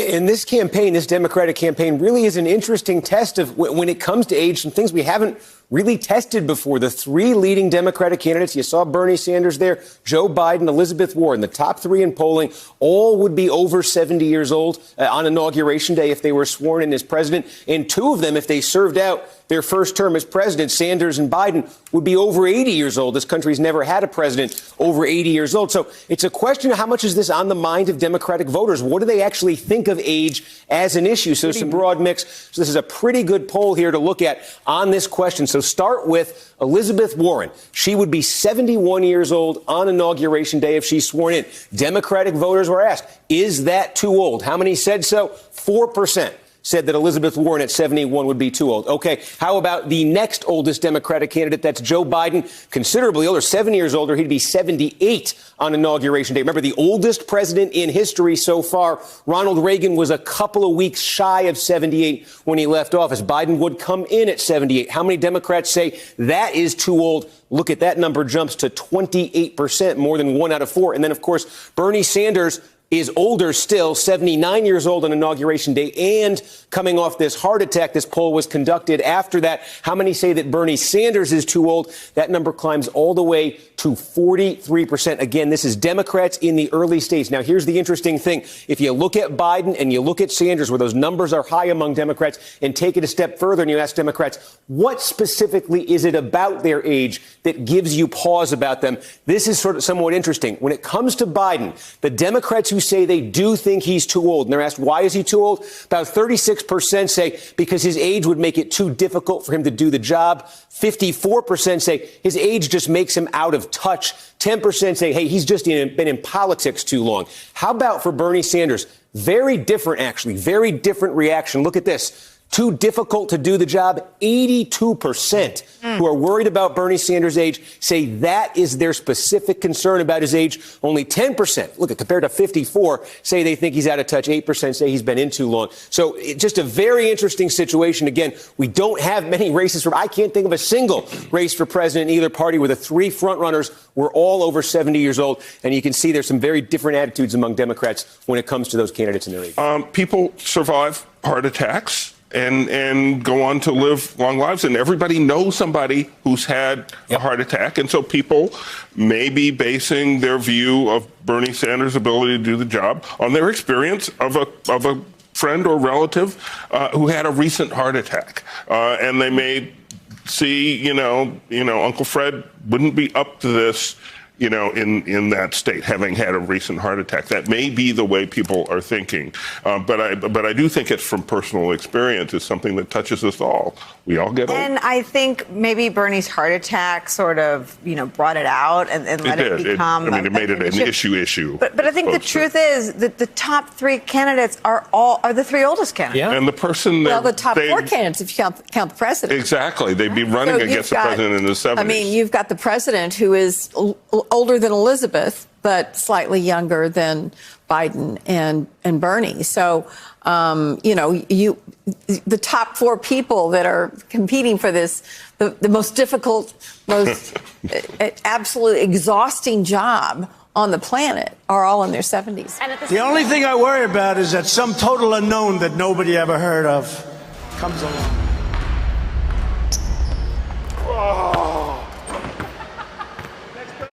And this campaign, this Democratic campaign, really is an interesting test of when it comes to age, some things we haven't really tested before. The three leading Democratic candidates, you saw Bernie Sanders there, Joe Biden, Elizabeth Warren, the top three in polling, all would be over 70 years old on Inauguration Day if they were sworn in as president. And two of them, if they served out their first term as president, Sanders and Biden, would be over 80 years old. This country's never had a president over 80 years old. So it's a question of how much is this on the mind of Democratic voters? What do they actually think of age as an issue? So it's a broad mix. So this is a pretty good poll here to look at on this question. So start with Elizabeth Warren. She would be 71 years old on Inauguration Day if she's sworn in. Democratic voters were asked, is that too old? How many said so? 4% said that Elizabeth Warren at 71 would be too old. OK, how about the next oldest Democratic candidate? That's Joe Biden, considerably older, 7 years older. He'd be 78 on Inauguration Day. Remember, the oldest president in history so far, Ronald Reagan, was a couple of weeks shy of 78 when he left office. Biden would come in at 78. How many Democrats say that is too old? Look at that number jumps to 28%, more than 1 out of 4. And then, of course, Bernie Sanders is older still, 79 years old on Inauguration Day, and coming off this heart attack. This poll was conducted after that. How many say that Bernie Sanders is too old? That number climbs all the way to 43%. Again, this is Democrats in the early states. Now, here's the interesting thing. If you look at Biden and you look at Sanders, where those numbers are high among Democrats, and take it a step further and you ask Democrats, what specifically is it about their age that gives you pause about them? This is sort of somewhat interesting. When it comes to Biden, the Democrats who say they do think he's too old, and they're asked, why is he too old? About 36% say because his age would make it too difficult for him to do the job. 54% say his age just makes him out of touch. 10% say, hey, he's just been in politics too long. How about for Bernie Sanders? Very different, actually. Very different reaction. Look at this. Too difficult to do the job. 82% who are worried about Bernie Sanders' age say that is their specific concern about his age. Only 10%, look, compared to 54, say they think he's out of touch. 8% say he's been in too long. So it's just a very interesting situation. Again, we don't have many races I can't think of a single race for president in either party where the three frontrunners were all over 70 years old. And you can see there's some very different attitudes among Democrats when it comes to those candidates in their age. People survive heart attacks and go on to live long lives. And everybody knows somebody who's had a heart attack. And so people may be basing their view of Bernie Sanders' ability to do the job on their experience of a friend or relative who had a recent heart attack. And they may see, Uncle Fred wouldn't be up to this, in that state, having had a recent heart attack. That may be the way people are thinking. But I do think it's from personal experience. It's something that touches us all. We all get old. And I think maybe Bernie's heart attack sort of, brought it out and let it become. It made it an issue. But I think the truth is that the top three candidates are the three oldest candidates. Yeah. And the person that the top four candidates, if you count the president. Exactly. They'd be running against the president in the 70s. I mean, you've got the president who is older than Elizabeth, but slightly younger than Biden and Bernie. So, the top four people that are competing for this, the most difficult, most absolutely exhausting job on the planet are all in their 70s. The only thing I worry about is that some total unknown that nobody ever heard of comes along.